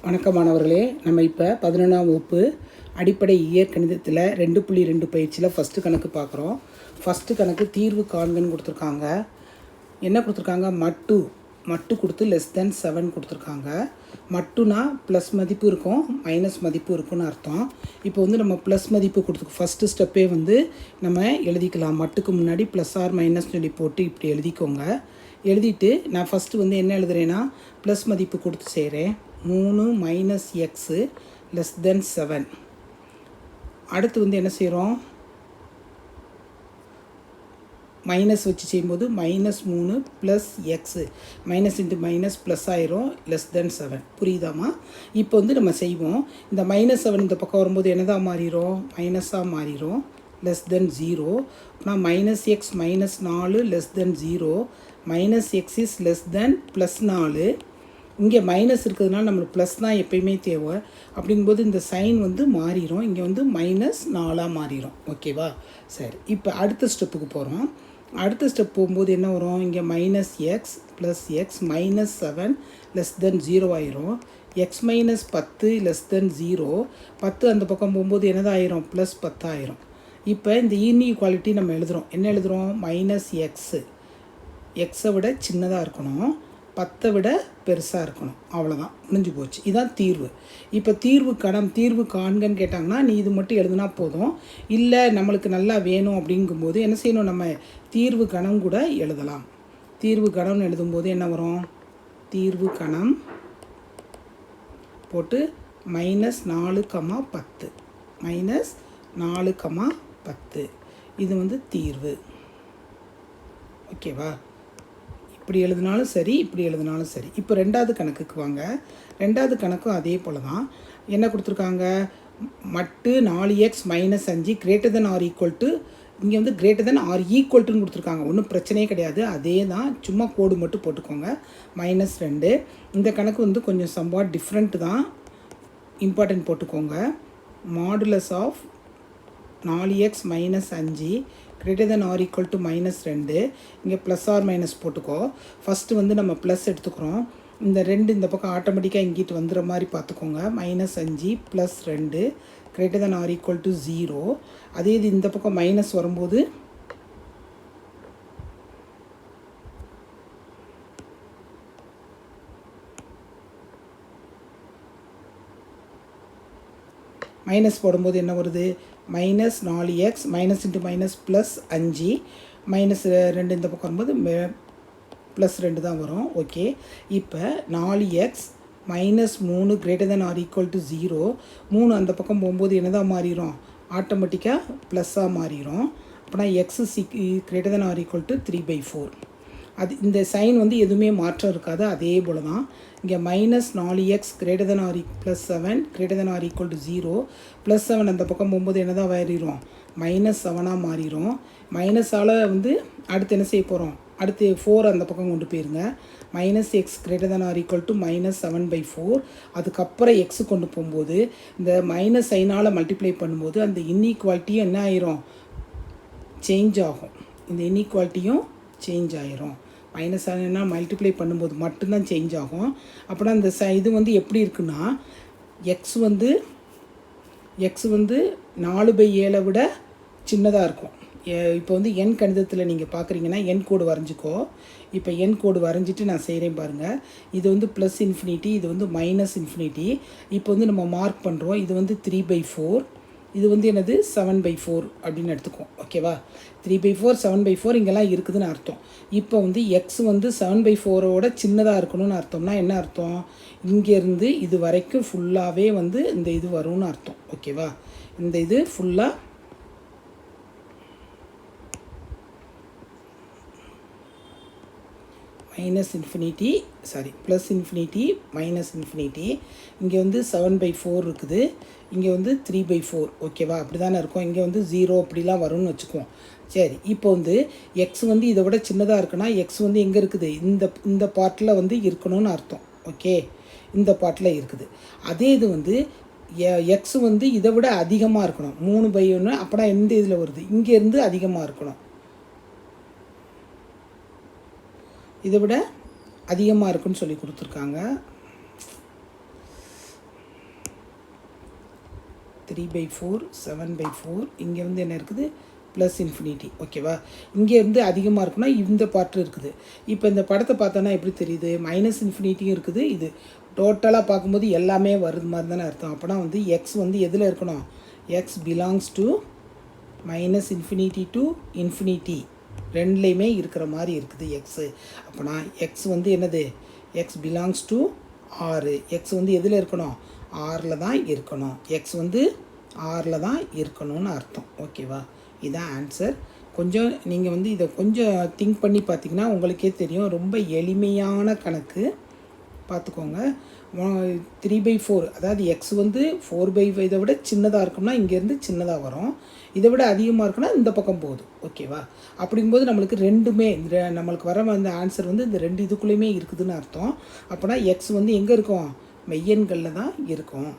வணக்கம் மாணவர்களே, நம்ம இப்போ 11ஆம் வகுப்பு அடிப்படை இயற்கணிதத்தில் 2.2 பயிற்சியில் ஃபஸ்ட்டு கணக்கு பார்க்குறோம். ஃபஸ்ட்டு கணக்கு தீர்வு காண்கன்னு கொடுத்துருக்காங்க. என்ன கொடுத்துருக்காங்க? மட்டு கொடுத்து <7 கொடுத்துருக்காங்க. மட்டுனா ப்ளஸ் மதிப்பு இருக்கும், மைனஸ் மதிப்பு இருக்குன்னு அர்த்தம். இப்போ நம்ம ப்ளஸ் மதிப்பு கொடுத்து ஃபஸ்ட்டு ஸ்டெப்பே நம்ம எழுதிக்கலாம். மட்டுக்கு முன்னாடி ப்ளஸ் ஆர் மைனஸ் சொல்லி போட்டு இப்படி எழுதிக்கோங்க. எழுதிட்டு நான் ஃபஸ்ட்டு என்ன எழுதுறேன்னா ப்ளஸ் மதிப்பு கொடுத்து செய்கிறேன். 3 மைனஸ் எக்ஸு <7. அடுத்து என்ன செய்கிறோம்? மைனஸ் வச்சு செய்யும்போது -3 plus x minus into minus plus ஆயிரும் <7. புரியுதாம்மா? இப்போ நம்ம செய்வோம். இந்த -7 இந்த பக்கம் வரும்போது என்னதான் மாறிடும்? மைனஸாக மாறிடும், <0. அப்புறம் -x -4 <0. -x is +4. இங்கே மைனஸ் இருக்கிறதுனால நம்மளுக்கு ப்ளஸ் தான் எப்பயுமே தேவை. அப்படிங்கும்போது இந்த சைன் மாறிடும். இங்கே -4 மாறிடும். ஓகேவா? சரி, இப்போ அடுத்த ஸ்டெப்புக்கு போகிறோம். அடுத்த ஸ்டெப் போகும்போது என்ன வரும்? இங்கே -x ப்ளஸ் எக்ஸ் -7 <0 ஆயிரும். x -10 <0. 10 அந்த பக்கம் போகும்போது என்னதான் ஆயிரும்? +10 ஆயிரும். இப்போ இந்த இன்இக்வாலிட்டி நம்ம எழுதுகிறோம். என்ன எழுதுகிறோம்? -x எக்ஸை விட சின்னதாக இருக்கணும், 10 விட பெருசாக இருக்கணும். அவ்வளோதான், முடிஞ்சு போச்சு. இதுதான் தீர்வு. இப்போ தீர்வு காண்கன்னு கேட்டாங்கன்னா நீ இது மட்டும் எழுதுனா போதும். இல்லை நம்மளுக்கு நல்லா வேணும் அப்படிங்கும்போது என்ன செய்யணும்? நம்ம தீர்வு கணம் கூட எழுதலாம். தீர்வு கணம்னு எழுதும்போது என்ன வரும்? தீர்வு கணம் போட்டு -4, 10 -4, 10 இது தீர்வு. ஓகேவா? இப்படி எழுதினாலும் சரி, இப்படி எழுதினாலும் சரி. இப்போ ரெண்டாவது கணக்குக்கு வாங்க. ரெண்டாவது கணக்கும் அதே போல் தான். என்ன கொடுத்துருக்காங்க? மட்டு 4x -5 > இங்கே > கொடுத்துருக்காங்க. ஒன்றும் பிரச்சனையே கிடையாது, அதே தான், சும்மா கோடு மட்டும் போட்டுக்கோங்க. -2. இந்த கணக்கு கொஞ்சம் சம்வாட் டிஃப்ரெண்ட்டு தான், இம்பார்ட்டன்ட் போட்டுக்கோங்க. Modulus of 4x -5 > -2. இங்கே ப்ளஸ் ஆர் மைனஸ் போட்டுக்கோ. ஃபஸ்ட்டு நம்ம ப்ளஸ் எடுத்துக்கிறோம். இந்த 2 இந்த பக்கம் ஆட்டோமேட்டிக்காக இங்கிட்டு வந்துடுற மாதிரி பார்த்துக்கோங்க. -5 + 2 > 0. அதே இது இந்த பக்கம் மைனஸ் வரும்போது மைனஸ் போடும்போது என்ன வருது? -4x minus into minus plus 5 -2 இந்த பக்கம் வரும்போது +2 தான் வரும். ஓகே, இப்போ 4x -3 > 0. 3 அந்த பக்கம் போகும்போது என்ன தான் மாறிடும்? ஆட்டோமேட்டிக்காக ப்ளஸ்ஸாக மாறிடும். அப்படின்னா x > 3/4. அது இந்த சைன் எதுவுமே மாற்றம் இருக்காது, அதே போல் தான். இங்கே -4x > 7 > 0. +7 அந்த பக்கம் போகும்போது என்ன தான் மாறிடும்? -7 மாறிடும். மைனஸால் அடுத்து என்ன செய்ய போகிறோம்? அடுத்து 4 அந்த பக்கம் கொண்டு போயிருங்க. -x > -7/4. அதுக்கப்புறம் எக்ஸு கொண்டு போகும்போது இந்த மைனஸ் சைனால் மல்டிப்ளை பண்ணும்போது அந்த இன்இக்வாலிட்டியும் என்ன ஆயிரும்? சேஞ்ச் ஆகும். இந்த இன்இக்வாலிட்டியும் சேஞ்ச் ஆயிரும். மைனஸ் ஆனா மல்டிப்ளை பண்ணும்போது மட்டும்தான் சேஞ்ச் ஆகும். அப்படின்னா இந்த இது எப்படி இருக்குன்னா எக்ஸ் 4/7 விட சின்னதாக இருக்கும். இப்போ எண் கணிதத்தில் நீங்கள் பார்க்குறீங்கன்னா எண் கோடு வரைஞ்சிக்கோ. இப்போ எண் கோடு வரைஞ்சிட்டு நான் செய்கிறேன் பாருங்கள். இது ப்ளஸ் இன்ஃபினிட்டி, இது மைனஸ் இன்ஃபினிட்டி. இப்போ நம்ம மார்க் பண்ணுறோம். இது 3/4, இது என்னது 7/4 அப்படின்னு எடுத்துக்குவோம். ஓகேவா? 3/4 7/4 இங்கெல்லாம் இருக்குதுன்னு அர்த்தம். இப்போ எக்ஸ் 7/4ஓட சின்னதாக இருக்கணும்னு அர்த்தம்னா என்ன அர்த்தம்? இங்கேருந்து இது வரைக்கும் ஃபுல்லாகவே இந்த இது வரும்னு அர்த்தம். ஓகேவா? இந்த இது ஃபுல்லாக ப்ளஸ் இன்ஃபினிட்டி மைனஸ் இன்ஃபினிட்டி. இங்கே 7/4 இருக்குது, இங்கே 3/4. ஓகேவா? அப்படி தானே இருக்கும். இங்கே 0 அப்படிலாம் வரும்னு வச்சுக்குவோம். சரி, இப்போ எக்ஸ் இதை விட சின்னதாக இருக்குன்னா எக்ஸ் எங்கே இருக்குது? இந்த பார்ட்டில் இருக்கணும்னு அர்த்தம். ஓகே, இந்த பார்ட்டில் இருக்குது. அதே இது எக்ஸ் இதை விட அதிகமாக இருக்கணும். 3/1 அப்படின்னா எந்த இதில் வருது? இங்கேருந்து அதிகமாக இருக்கணும். இதை விட அதிகமாக இருக்குன்னு சொல்லி கொடுத்துருக்காங்க. 3/4 7/4 இங்கே வந்து என்ன இருக்குது ப்ளஸ் இன்ஃபினிட்டி ஓகேவா. இங்கேருந்து அதிகமாக இருக்குன்னா இந்த பார்ட் இருக்குது. இப்போ இந்த படத்தை பார்த்தோன்னா எப்படி தெரியுது, மைனஸ் இன்ஃபினிட்டியும் இருக்குது. இது டோட்டலாக பார்க்கும்போது எல்லாமே வருது மாதிரி தானே அர்த்தம். அப்போனா வந்து எக்ஸ் வந்து எதில் இருக்கணும், X belongs to minus infinity to infinity ரெண்டுலேயுமே இருக்கிற மாதிரி இருக்குது எக்ஸு. அப்போனா எக்ஸ் வந்து என்னது, எக்ஸ் பிலாங்ஸ் டு ஆறு. எக்ஸ் வந்து எதில் இருக்கணும், ஆறில் தான் இருக்கணும். எக்ஸ் வந்து ஆறில் தான் இருக்கணும்னு அர்த்தம் ஓகேவா. இதுதான் ஆன்சர். கொஞ்சம் நீங்கள் வந்து இதை கொஞ்சம் திங்க் பண்ணி பார்த்தீங்கன்னா உங்களுக்கே தெரியும், ரொம்ப எளிமையான கணக்கு பார்த்துக்கோங்க. 3/4 அதாவது எக்ஸ் வந்து 4/5 இதை விட சின்னதாக இருக்கும்னா இங்கேருந்து சின்னதாக வரும், இதை விட அதிகமாக இருக்குன்னா இந்த பக்கம் போகுது ஓகேவா. அப்படிங்கும்போது நம்மளுக்கு ரெண்டுமே நம்மளுக்கு வர அந்த ஆன்சர் வந்து இந்த ரெண்டு இதுக்குள்ளேயுமே இருக்குதுன்னு அர்த்தம். அப்போனா எக்ஸ் வந்து எங்கே இருக்கும், மெய்யெண்களில் தான் இருக்கும்.